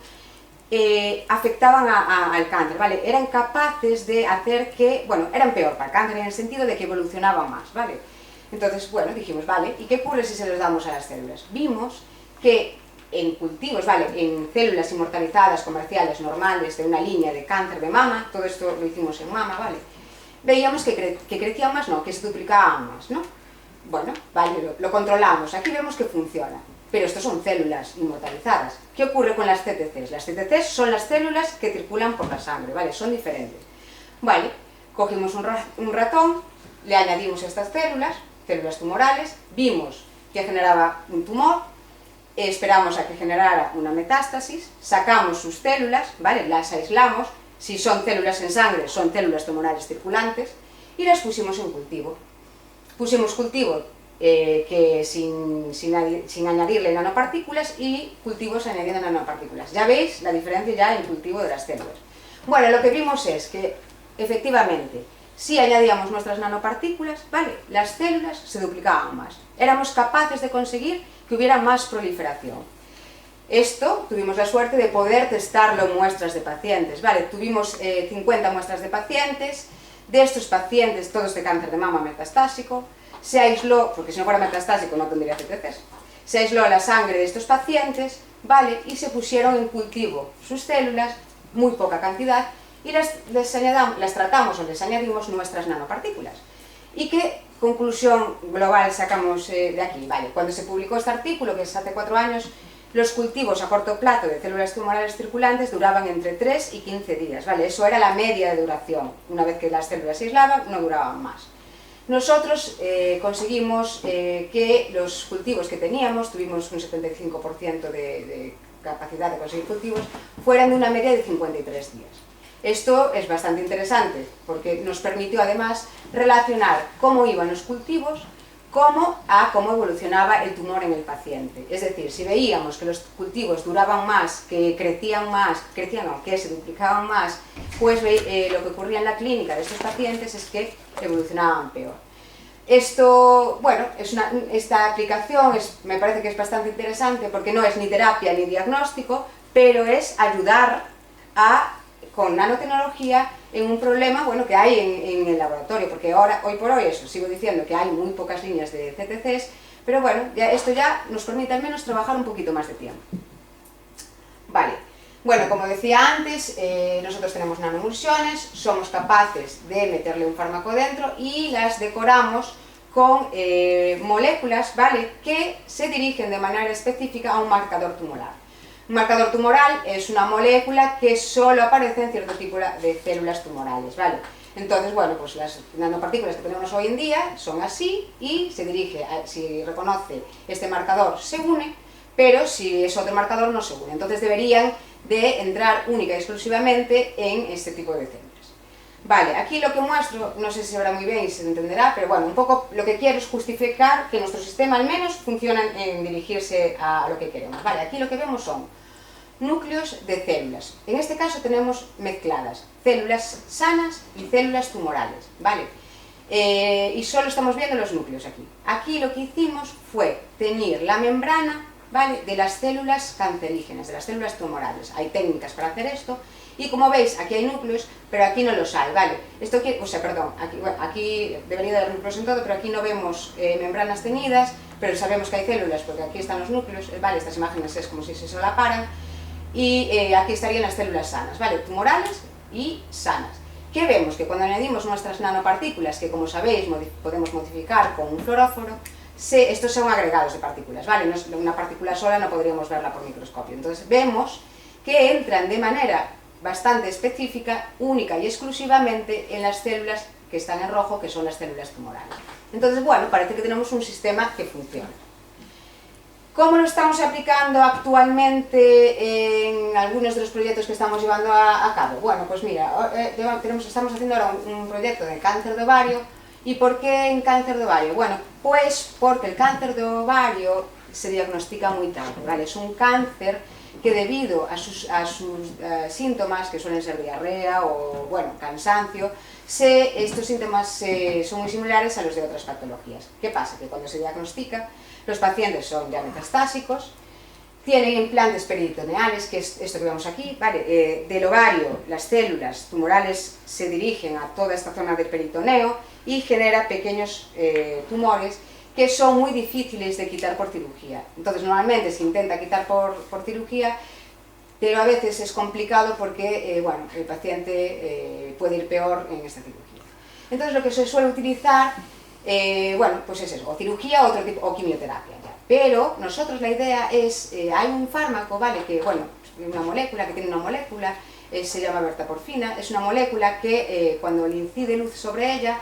afectaban al cáncer, ¿vale? Eran capaces de hacer que, bueno, eran peor para el cáncer en el sentido de que evolucionaban más, ¿vale? Entonces, bueno, dijimos, vale, ¿y qué ocurre si se los damos a las células? Vimos que en cultivos, ¿vale?, en células inmortalizadas, comerciales, normales, de una línea de cáncer de mama, todo esto lo hicimos en mama, ¿vale?, veíamos que crecían más, no, que se duplicaban más, ¿no? Bueno, vale, lo controlamos, aquí vemos que funciona, pero estos son células inmortalizadas. ¿Qué ocurre con las CTCs? Las CTCs son las células que circulan por la sangre, ¿vale?, son diferentes. Vale, cogimos un ratón, le añadimos estas células tumorales, vimos que generaba un tumor, esperamos a que generara una metástasis, sacamos sus células, ¿vale?, las aislamos, si son células en sangre son células tumorales circulantes, y las pusimos en cultivo. Pusimos cultivo sin añadirle nanopartículas y cultivos añadiendo nanopartículas. Ya veis la diferencia ya en el cultivo de las células. Bueno, lo que vimos es que efectivamente, si añadíamos nuestras nanopartículas, ¿vale?, las células se duplicaban más. Éramos capaces de conseguir que hubiera más proliferación. Esto, tuvimos la suerte de poder testarlo en muestras de pacientes, ¿vale? Tuvimos 50 muestras de pacientes, de estos pacientes, todos de cáncer de mama metastásico, se aisló, porque si no fuera metastásico no tendría CTCs, se aisló la sangre de estos pacientes, ¿vale?, y se pusieron en cultivo sus células, muy poca cantidad, y las tratamos o les añadimos nuestras nanopartículas. ¿Y qué conclusión global sacamos de aquí? Vale, cuando se publicó este artículo, que es hace 4 años, los cultivos a corto plazo de células tumorales circulantes duraban entre 3 y 15 días, ¿vale? Eso era la media de duración. Una vez que las células se aislaban, no duraban más. Nosotros conseguimos que los cultivos que teníamos, tuvimos un 75% de capacidad de conseguir cultivos, fueran de una media de 53 días. Esto es bastante interesante porque nos permitió además relacionar cómo iban los cultivos como a cómo evolucionaba el tumor en el paciente. Es decir, si veíamos que los cultivos duraban más, que crecían más, que se duplicaban más, pues lo que ocurría en la clínica de estos pacientes es que evolucionaban peor. Esto, bueno, esta aplicación me parece que es bastante interesante porque no es ni terapia ni diagnóstico, pero es ayudar con nanotecnología en un problema, bueno, que hay en el laboratorio, porque ahora, hoy por hoy, eso, sigo diciendo que hay muy pocas líneas de CTCs, pero bueno, esto ya nos permite al menos trabajar un poquito más de tiempo. Vale, bueno, como decía antes, nosotros tenemos nanoemulsiones, somos capaces de meterle un fármaco dentro y las decoramos con moléculas, ¿vale?, que se dirigen de manera específica a un marcador tumoral. Un marcador tumoral es una molécula que solo aparece en cierto tipo de células tumorales, ¿vale? Entonces, bueno, pues las nanopartículas que tenemos hoy en día son así y se dirige, si reconoce este marcador, se une, pero si es otro marcador no se une. Entonces deberían de entrar única y exclusivamente en este tipo de células. Vale, aquí lo que muestro, no sé si se verá muy bien y se entenderá, pero bueno, un poco lo que quiero es justificar que nuestro sistema al menos funciona en dirigirse a lo que queremos. Vale, aquí lo que vemos son núcleos de células. En este caso tenemos mezcladas células sanas y células tumorales, ¿vale? Y solo estamos viendo los núcleos aquí. Aquí lo que hicimos fue teñir la membrana, ¿vale?, de las células cancerígenas, de las células tumorales. Hay técnicas para hacer esto. Y como veis, aquí hay núcleos, pero aquí no los hay, ¿vale? Aquí debería haber núcleos en todo, pero aquí no vemos membranas teñidas, pero sabemos que hay células porque aquí están los núcleos, ¿vale? Estas imágenes es como si se solaparan, y aquí estarían las células sanas, ¿vale? Tumorales y sanas. ¿Qué vemos? Que cuando añadimos nuestras nanopartículas, que como sabéis podemos modificar con un fluoróforo, estos son agregados de partículas, ¿vale? Una partícula sola no podríamos verla por microscopio. Entonces vemos que entran de manera bastante específica, única y exclusivamente en las células que están en rojo, que son las células tumorales. Entonces, bueno, parece que tenemos un sistema que funciona. ¿Cómo lo estamos aplicando actualmente en algunos de los proyectos que estamos llevando a cabo? Bueno, pues mira, estamos haciendo ahora un proyecto de cáncer de ovario. ¿Y por qué en cáncer de ovario? Bueno, pues porque el cáncer de ovario se diagnostica muy tarde, ¿vale? Es un cáncer que debido a sus síntomas, que suelen ser diarrea o, bueno, cansancio, estos síntomas son muy similares a los de otras patologías. ¿Qué pasa? Que cuando se diagnostica, los pacientes son ya metastásicos, tienen implantes peritoneales, que es esto que vemos aquí, ¿vale? Del ovario, las células tumorales se dirigen a toda esta zona del peritoneo y genera pequeños tumores que son muy difíciles de quitar por cirugía. Entonces normalmente se intenta quitar por cirugía, pero a veces es complicado porque bueno, el paciente puede ir peor en esta cirugía. Entonces lo que se suele utilizar, bueno, pues es eso, o cirugía o quimioterapia. Ya. Pero nosotros la idea es, hay un fármaco, ¿vale? Que, bueno, una molécula, que tiene una molécula, se llama vertaporfina, es una molécula que cuando le incide luz sobre ella,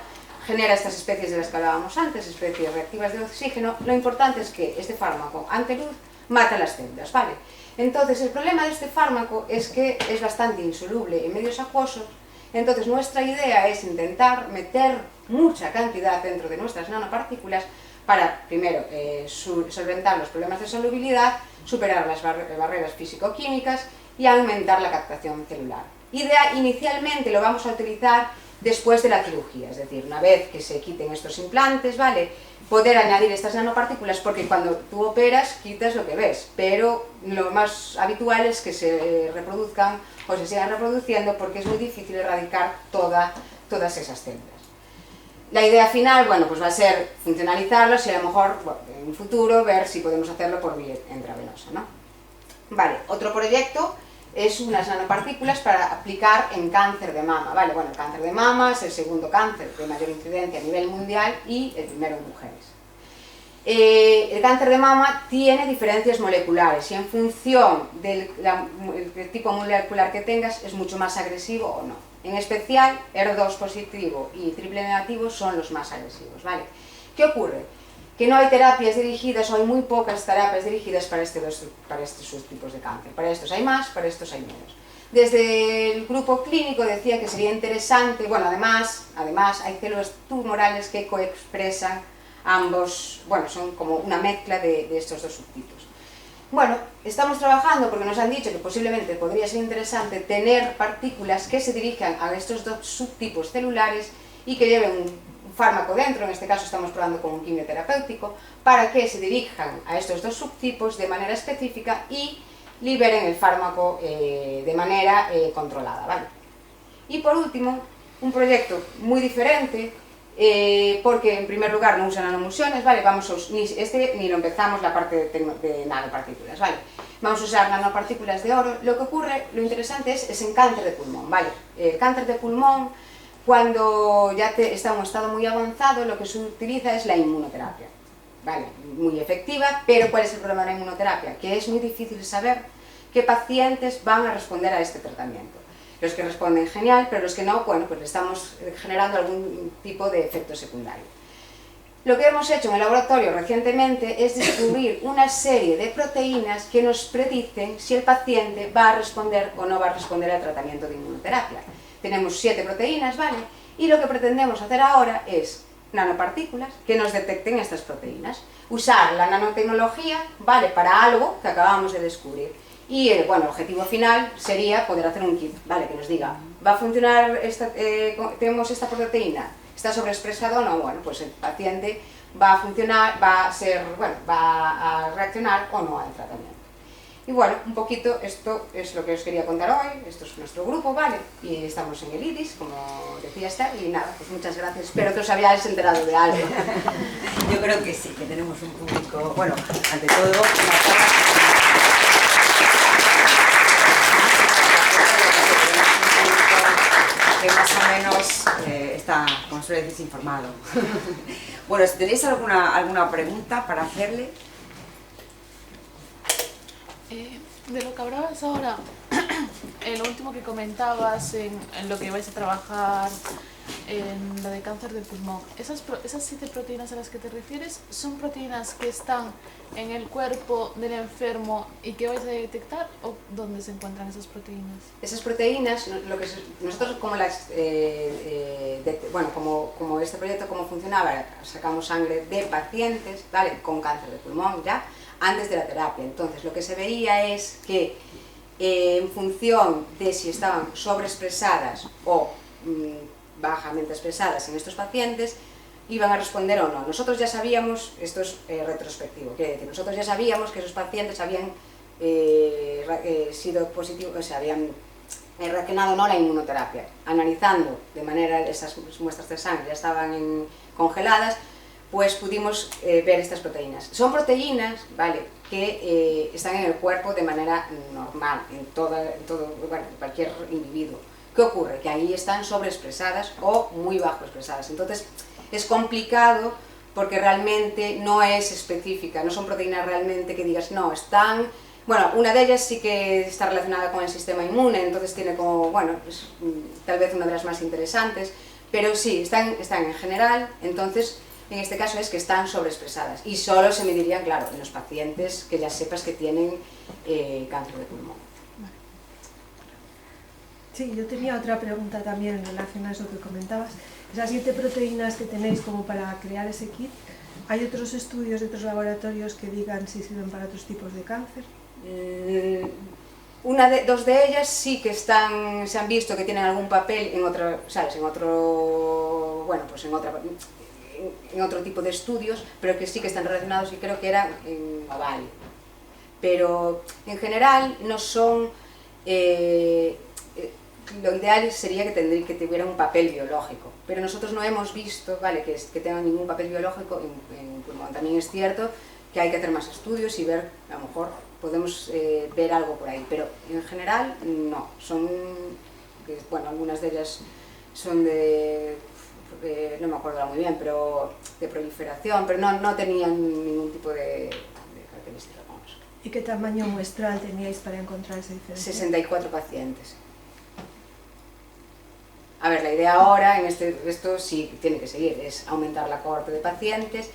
genera estas especies de las que hablábamos antes, especies reactivas de oxígeno. Lo importante es que este fármaco, ante luz, mata las células, ¿vale? Entonces, el problema de este fármaco es que es bastante insoluble en medios acuosos. Entonces, nuestra idea es intentar meter mucha cantidad dentro de nuestras nanopartículas para, primero, solventar los problemas de solubilidad, superar las barreras físico-químicas y aumentar la captación celular. Inicialmente lo vamos a utilizar después de la cirugía, es decir, una vez que se quiten estos implantes, ¿vale?, poder añadir estas nanopartículas, porque cuando tú operas quitas lo que ves, pero lo más habitual es que se reproduzcan o se sigan reproduciendo porque es muy difícil erradicar todas esas células. La idea final, bueno, pues va a ser funcionalizarlos y a lo mejor, bueno, en un futuro ver si podemos hacerlo por vía intravenosa, ¿no? Vale, otro proyecto es unas nanopartículas para aplicar en cáncer de mama, ¿vale? Bueno, el cáncer de mama es el segundo cáncer de mayor incidencia a nivel mundial y el primero en mujeres. El cáncer de mama tiene diferencias moleculares y en función del tipo molecular que tengas es mucho más agresivo o no. En especial, HER2 positivo y triple negativo son los más agresivos, ¿vale? ¿Qué ocurre? Que no hay terapias dirigidas o hay muy pocas terapias dirigidas para estos subtipos de cáncer. Para estos hay más, para estos hay menos. Desde el grupo clínico decía que sería interesante, bueno, además hay células tumorales que coexpresan ambos, bueno, son como una mezcla de estos dos subtipos. Bueno, estamos trabajando porque nos han dicho que posiblemente podría ser interesante tener partículas que se dirijan a estos dos subtipos celulares y que lleven un fármaco dentro, en este caso estamos probando con un quimioterapéutico, para que se dirijan a estos dos subtipos de manera específica y liberen el fármaco de manera controlada, ¿vale? Y por último, un proyecto muy diferente, porque en primer lugar no usa nanoemulsiones, ¿vale? Ni lo empezamos la parte de nanopartículas, ¿vale? Vamos a usar nanopartículas de oro. Lo que ocurre, lo interesante es en cáncer de pulmón, ¿vale? El cáncer de pulmón, cuando ya está en un estado muy avanzado, lo que se utiliza es la inmunoterapia, ¿vale? Muy efectiva, pero ¿cuál es el problema de la inmunoterapia? Que es muy difícil saber qué pacientes van a responder a este tratamiento. Los que responden genial, pero los que no, bueno, pues le estamos generando algún tipo de efecto secundario. Lo que hemos hecho en el laboratorio recientemente es descubrir una serie de proteínas que nos predicen si el paciente va a responder o no va a responder al tratamiento de inmunoterapia. Tenemos 7 proteínas, ¿vale? Y lo que pretendemos hacer ahora es nanopartículas que nos detecten estas proteínas. Usar la nanotecnología, ¿vale?, para algo que acabamos de descubrir. Y bueno, el objetivo final sería poder hacer un kit, ¿vale?, que nos diga, ¿va a funcionar, tenemos esta proteína, está sobreexpresado o no? Bueno, pues el paciente va a funcionar, va a reaccionar o no al tratamiento. Y bueno, un poquito esto es lo que os quería contar hoy, esto es nuestro grupo, ¿vale? Y estamos en el IDIS, como decía Esther, y nada, pues muchas gracias, espero que os habíais enterado de algo. Yo creo que sí, que tenemos un público, bueno, ante todo, que más o menos está, como suele decir, informado. Bueno, si tenéis alguna pregunta para hacerle. De lo que hablabas ahora, lo último que comentabas en lo que vais a trabajar en lo de cáncer de pulmón, esas 7 proteínas a las que te refieres, ¿son proteínas que están en el cuerpo del enfermo y que vais a detectar, o dónde se encuentran esas proteínas? Esas proteínas, nosotros como como este proyecto, cómo funcionaba, sacamos sangre de pacientes, ¿vale?, con cáncer de pulmón ya, antes de la terapia. Entonces lo que se veía es que en función de si estaban sobreexpresadas o bajamente expresadas en estos pacientes, iban a responder o no. Nosotros ya sabíamos, esto es retrospectivo, quiere decir, nosotros ya sabíamos que esos pacientes habían sido positivos, o sea, habían reaccionado o no a la inmunoterapia. Analizando de manera, esas muestras de sangre ya estaban congeladas, pues pudimos ver estas proteínas. Son proteínas, ¿vale?, que están en el cuerpo de manera normal, en cualquier individuo. ¿Qué ocurre? Que ahí están sobreexpresadas o muy bajo expresadas. Entonces es complicado porque realmente no es específica, no son proteínas realmente que digas, no, están... Bueno, una de ellas sí que está relacionada con el sistema inmune, entonces tiene como, bueno, es tal vez una de las más interesantes, pero sí, están en general, entonces en este caso es que están sobreexpresadas y solo se medirían, claro, en los pacientes que ya sepas que tienen cáncer de pulmón. Sí, yo tenía otra pregunta también en relación a eso que comentabas. Esas 7 proteínas que tenéis como para crear ese kit, ¿hay otros estudios de otros laboratorios que digan si sirven para otros tipos de cáncer? Dos de ellas sí que se han visto que tienen algún papel en otro, ¿sabes?, en otro tipo de estudios, pero que sí que están relacionados, y creo que eran en ovario. Pero en general no son... lo ideal sería que tuviera un papel biológico, pero nosotros no hemos visto, ¿vale?, que tengan ningún papel biológico en pulmón. También es cierto que hay que hacer más estudios y ver, a lo mejor podemos ver algo por ahí, pero en general no. Bueno, algunas de ellas son no me acuerdo muy bien, pero de proliferación, pero no tenían ningún tipo de característica. ¿Y qué tamaño muestral teníais para encontrar esa diferencia? 64 pacientes. A ver, la idea ahora, esto sí tiene que seguir, es aumentar la cohorte de pacientes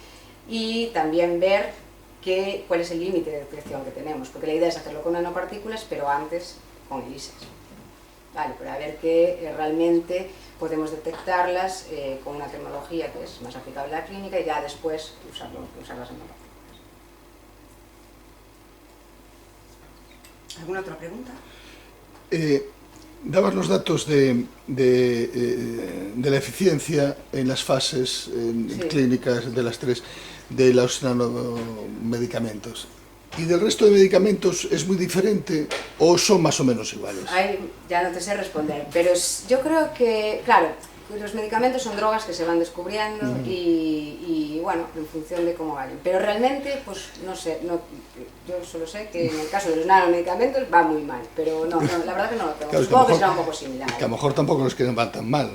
y también ver cuál es el límite de detección que tenemos, porque la idea es hacerlo con nanopartículas, pero antes con ELISAs. Vale, para ver que realmente podemos detectarlas con una tecnología que es más aplicable a la clínica y ya después usarlas en la práctica. ¿Alguna otra pregunta? Dabas los datos de la eficiencia en las fases clínicas de las tres de los nanomedicamentos. ¿Y del resto de medicamentos es muy diferente o son más o menos iguales? Ahí ya no te sé responder, pero yo creo que, claro, los medicamentos son drogas que se van descubriendo y bueno, en función de cómo vayan. Pero realmente, pues no sé, yo solo sé que en el caso de los nanomedicamentos va muy mal, pero no, la verdad que no lo tengo. Claro, Supongo que será un poco similar. Que a lo mejor tampoco los que van tan mal.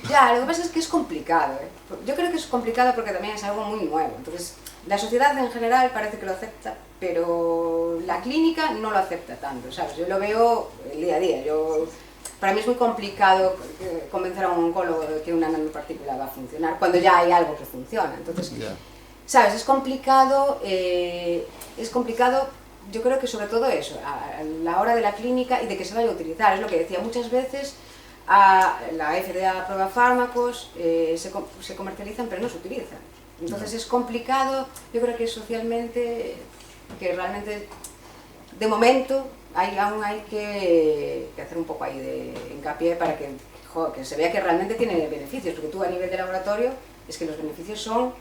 Ya, lo que pasa es que es complicado, ¿eh? Yo creo que es complicado porque también es algo muy nuevo. Entonces, la sociedad en general parece que lo acepta, pero la clínica no lo acepta tanto, ¿sabes? Yo lo veo el día a día. Para mí es muy complicado convencer a un oncólogo de que una nanopartícula va a funcionar cuando ya hay algo que funciona. Entonces, ¿sabes? Es complicado, yo creo que sobre todo eso, a la hora de la clínica y de que se vaya a utilizar. Es lo que decía, muchas veces la FDA aprueba fármacos, se comercializan pero no se utilizan. Entonces es complicado, yo creo que socialmente, que realmente de momento aún hay que hacer un poco ahí de hincapié para que se vea que realmente tiene beneficios, porque tú a nivel de laboratorio es que los beneficios son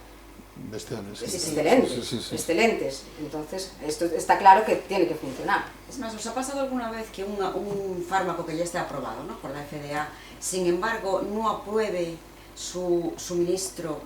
excelentes. Entonces esto está claro que tiene que funcionar. Es más, ¿os ha pasado alguna vez que un fármaco que ya esté aprobado, ¿no?, por la FDA, sin embargo no apruebe su suministro,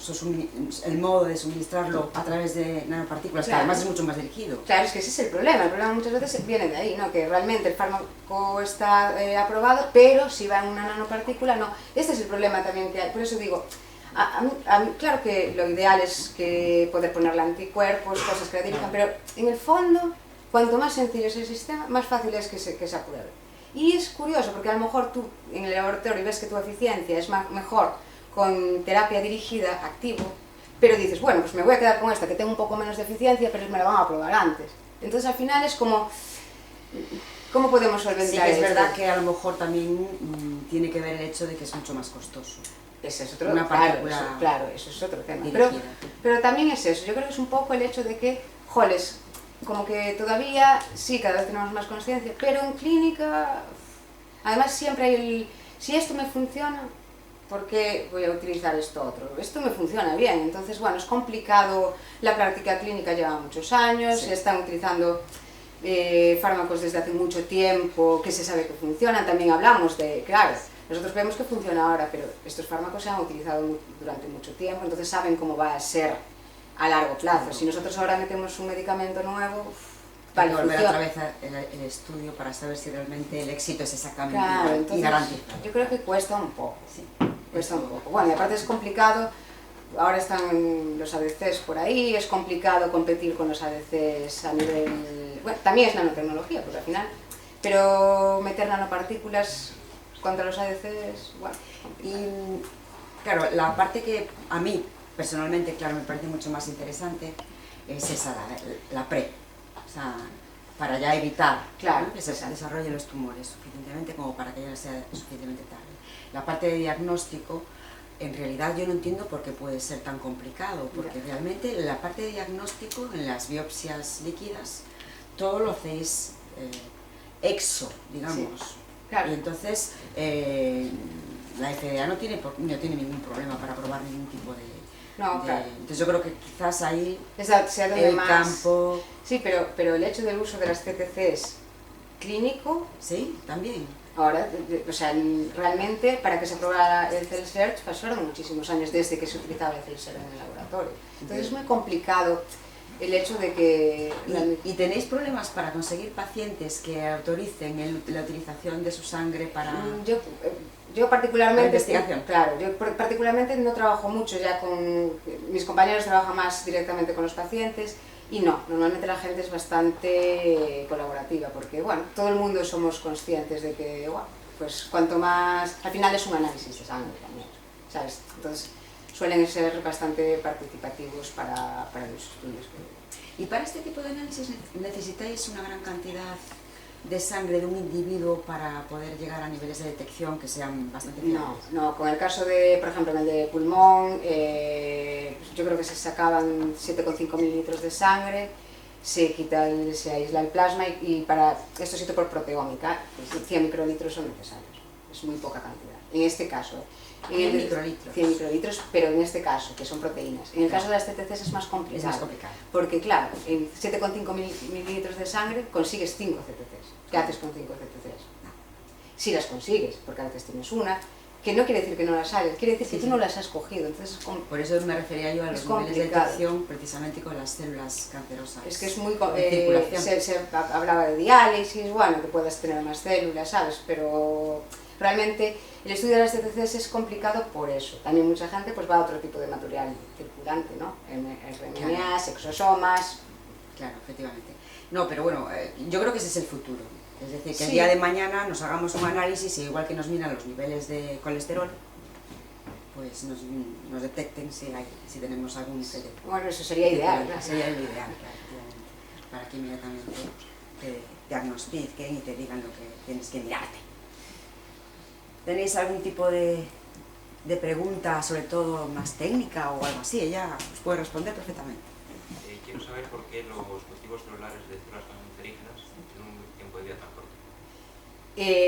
el modo de suministrarlo a través de nanopartículas, claro, que además es mucho más dirigido? Claro, es que ese es el problema muchas veces viene de ahí, ¿no?, que realmente el fármaco está aprobado, pero si va en una nanopartícula, no. Este es el problema también que hay, por eso digo, a mí, claro que lo ideal es que poder ponerle anticuerpos, cosas que la dirijan, pero en el fondo, cuanto más sencillo es el sistema, más fácil es que se apruebe. Y es curioso, porque a lo mejor tú en el laboratorio ves que tu eficiencia es mejor con terapia dirigida, activo, pero dices, bueno, pues me voy a quedar con esta que tengo un poco menos de eficiencia, pero me la van a aprobar antes. Entonces al final es como, ¿cómo podemos solventar esto? Sí, es verdad que a lo mejor también tiene que ver el hecho de que es mucho más costoso. Ese es otro, claro, eso es otro tema. Pero también es eso, yo creo que es un poco el hecho de que, joles, como que todavía, sí, cada vez tenemos más conciencia, pero en clínica, además siempre hay si esto me funciona, ¿por qué voy a utilizar esto otro? Esto me funciona bien, entonces bueno, es complicado, la práctica clínica lleva muchos años, se están utilizando fármacos desde hace mucho tiempo, que se sabe que funcionan, también hablamos de, claro, nosotros vemos que funciona ahora, pero estos fármacos se han utilizado durante mucho tiempo, entonces saben cómo va a ser a largo plazo. Si nosotros ahora metemos un medicamento nuevo, vale, volver otra vez el estudio para saber si realmente el éxito es exactamente y garantizado. Yo creo que cuesta un poco, sí, cuesta un poco. Bueno, y aparte es complicado, ahora están los ADCs por ahí, es complicado competir con los ADCs a nivel... Bueno, también es nanotecnología, porque al final, pero meter nanopartículas contra los ADCs, bueno, y claro, la parte que a mí personalmente, claro, me parece mucho más interesante es esa, la pre, o sea, para ya evitar, claro, ¿no?, que se desarrollen los tumores suficientemente como para que ya sea suficientemente tarde. La parte de diagnóstico, en realidad yo no entiendo por qué puede ser tan complicado, porque realmente la parte de diagnóstico, en las biopsias líquidas, todo lo hacéis exo, digamos. Sí. Claro. Y entonces la FDA no tiene ningún problema para probar ningún tipo de... No, claro. Entonces yo creo que quizás ahí sea donde el más... campo... Sí, pero el hecho del uso de las CTCs clínico... Sí, también. Ahora, o sea, realmente para que se aprobara el Cell Search pasaron muchísimos años desde que se utilizaba el Cell Search en el laboratorio. Entonces es muy complicado el hecho de que... ¿Y tenéis problemas para conseguir pacientes que autoricen la utilización de su sangre para...? Yo particularmente... investigación. Claro, yo particularmente no trabajo mucho ya con... Mis compañeros trabajan más directamente con los pacientes y no, normalmente la gente es bastante colaborativa porque, bueno, todo el mundo somos conscientes de que, bueno, pues cuanto más... Al final es un análisis de sangre también, ¿sabes? Entonces suelen ser bastante participativos para los estudios. ¿Y para este tipo de análisis necesitáis una gran cantidad de sangre de un individuo para poder llegar a niveles de detección que sean bastante fiables? No, con el caso de, por ejemplo, en el de pulmón, yo creo que se sacaban 7,5 mililitros de sangre, se aísla el plasma y para esto se hizo por proteómica, 100 microlitros son necesarios, es muy poca cantidad. En este caso, 100 microlitros. 100 microlitros, pero en este caso, que son proteínas. En el caso de las TTCs es más complicado. Es más complicado. Porque claro, en 7,5 mililitros de sangre consigues 5 CTCs. ¿Qué haces con 5 CTCs? Si las consigues, porque a veces tienes una, que no quiere decir que no las hayas, quiere decir que tú no las has cogido. Entonces por eso me refería yo a los niveles de detección precisamente con las células cancerosas. Es que es muy... se hablaba de diálisis, bueno, que puedas tener más células, ¿sabes? Pero realmente el estudio de las TTCs es complicado por eso. También mucha gente pues va a otro tipo de material circulante, ¿no? RNAs, exosomas... Claro, efectivamente. No, pero bueno, yo creo que ese es el futuro. Es decir, que el día de mañana nos hagamos un análisis y igual que nos miran los niveles de colesterol, pues nos detecten si tenemos algún ICD. Bueno, eso sería ideal, ¿no? Sería lo ideal, claro, para que inmediatamente te diagnostiquen y te digan lo que tienes que mirarte. ¿Tenéis algún tipo de pregunta, sobre todo más técnica o algo así? Ella os puede responder perfectamente. Quiero saber por qué los cultivos celulares de células cancerígenas tienen un tiempo de vida tan corto.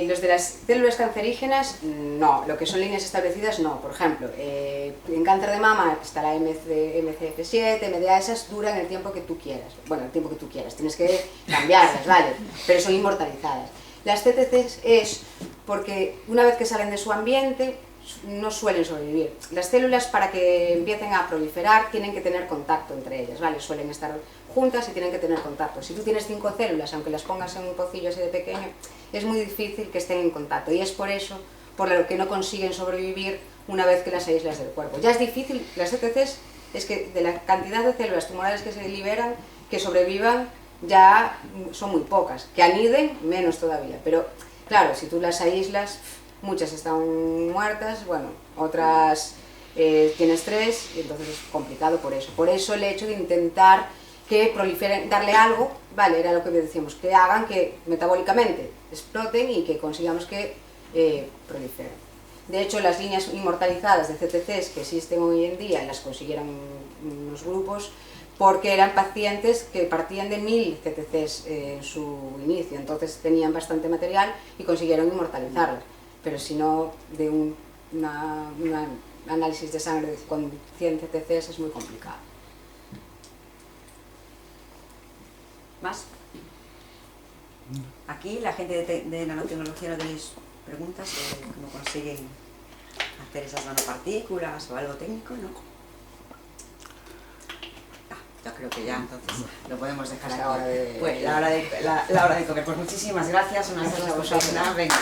Los de las células cancerígenas, no. Lo que son líneas establecidas, no. Por ejemplo, en cáncer de mama está la MCF7, MDA, esas duran el tiempo que tú quieras. Bueno, el tiempo que tú quieras, tienes que cambiarlas, ¿vale? Pero son inmortalizadas. Las TTCs es porque una vez que salen de su ambiente, no suelen sobrevivir. Las células, para que empiecen a proliferar, tienen que tener contacto entre ellas, ¿vale? Suelen estar juntas y tienen que tener contacto. Si tú tienes 5 células, aunque las pongas en un pocillo así de pequeño, es muy difícil que estén en contacto. Y es por eso, por lo que no consiguen sobrevivir una vez que las aíslas del cuerpo. Ya es difícil, las CTCs, es que de la cantidad de células tumorales que se liberan, que sobrevivan, ya son muy pocas. Que aniden, menos todavía. Pero, claro, si tú las aíslas, muchas están muertas, bueno, otras tienes 3, y entonces es complicado por eso. Por eso el hecho de intentar que proliferen, darle algo, vale, era lo que decíamos, que hagan que metabólicamente exploten y que consigamos que proliferen. De hecho, las líneas inmortalizadas de CTCs que existen hoy en día las consiguieron unos grupos porque eran pacientes que partían de 1000 CTCs en su inicio, entonces tenían bastante material y consiguieron inmortalizarlas. Pero si no, de un análisis de sangre con 100 CTCs es muy complicado. ¿Más? Aquí la gente de nanotecnología no tenéis preguntas sobre cómo consiguen hacer esas nanopartículas o algo técnico, ¿no? Yo creo que ya entonces lo podemos dejar aquí. Pues la hora de comer. Pues muchísimas gracias, una vez a vosotros. Venga.